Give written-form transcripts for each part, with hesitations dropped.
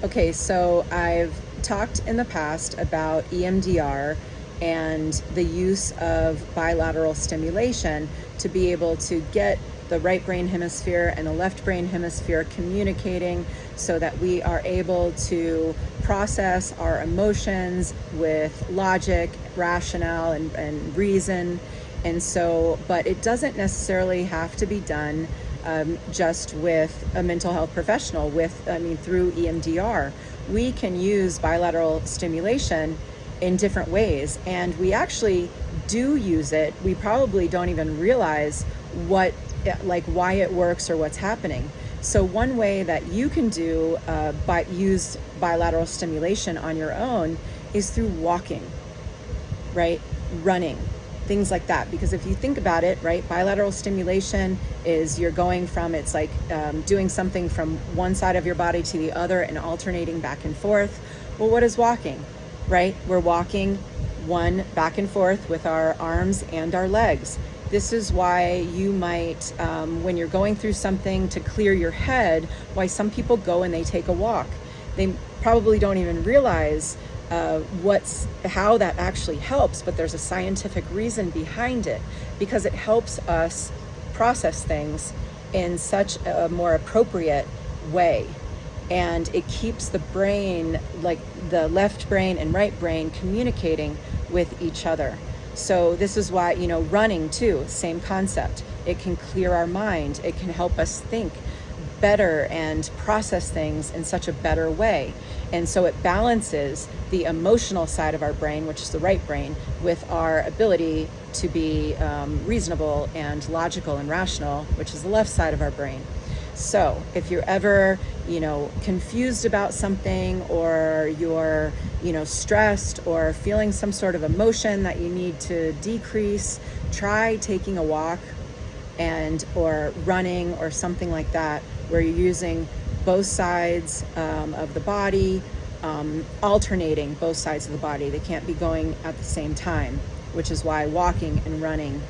Okay, so I've talked in the past about EMDR and the use of bilateral stimulation to be able to get the right brain hemisphere and the left brain hemisphere communicating so that we are able to process our emotions with logic, rationale, and reason. And so, but it doesn't necessarily have to be done just with a mental health professional through EMDR. We can use bilateral stimulation in different ways, and we actually do use it. We probably don't even realize why it works or what's happening. So one way that you can use bilateral stimulation on your own is through walking, right? Running, things like that. Because if you think about it, right, bilateral stimulation is you're going from, it's like doing something from one side of your body to the other and alternating back and forth. Well, what is walking, right? We're walking one back and forth with our arms and our legs. This is why you might, when you're going through something to clear your head, why some people go and they take a walk. They probably don't even realize how that actually helps, but there's a scientific reason behind it, because it helps us process things in such a more appropriate way. And it keeps the brain, like the left brain and right brain, communicating with each other. So this is why, running too, same concept. It can clear our mind. It can help us think better and process things in such a better way. And so it balances the emotional side of our brain, which is the right brain, with our ability to be reasonable and logical and rational, which is the left side of our brain. So if you're ever, confused about something, or you're, stressed or feeling some sort of emotion that you need to decrease, try taking a walk or running or something like that, where you're using both sides of the body, alternating both sides of the body. They can't be going at the same time, which is why walking and running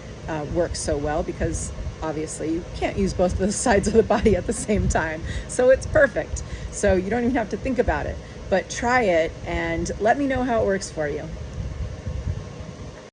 works so well, because obviously you can't use both of those sides of the body at the same time. So it's perfect. So you don't even have to think about it, but try it and let me know how it works for you.